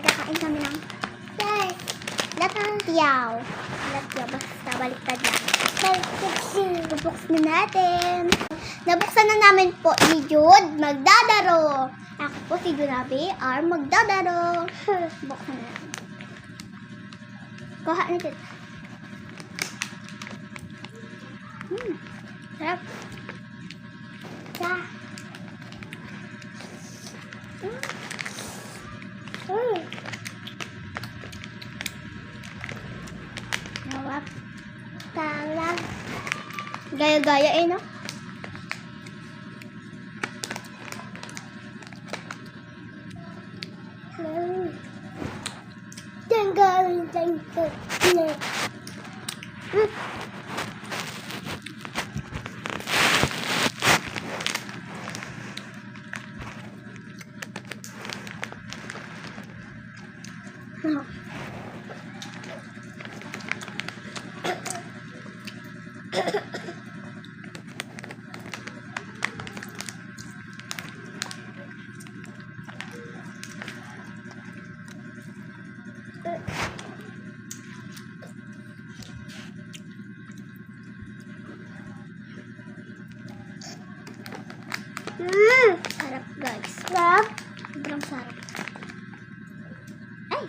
kakain kami ng latyaw. Latyaw, basta baliktad lang. Bubuksan na natin. Nabuksan na namin po ni Jude magdadaro. Ako po si Junabi are magdadaro. Buksan na natin. Kuha na dito. Sarap. Sarap. Sarap. Gaya-gaya eh, no? Sarap guys. Sarap? Sobrang sarap. Ay!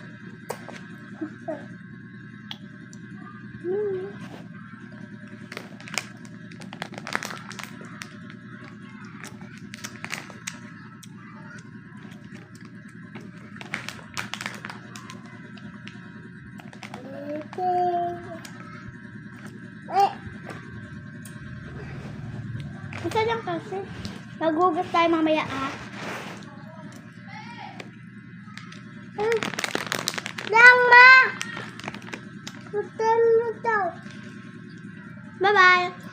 Isa lang kasi. Magugas tayo mamaya Lama! Hotel mo daw. Bye-bye!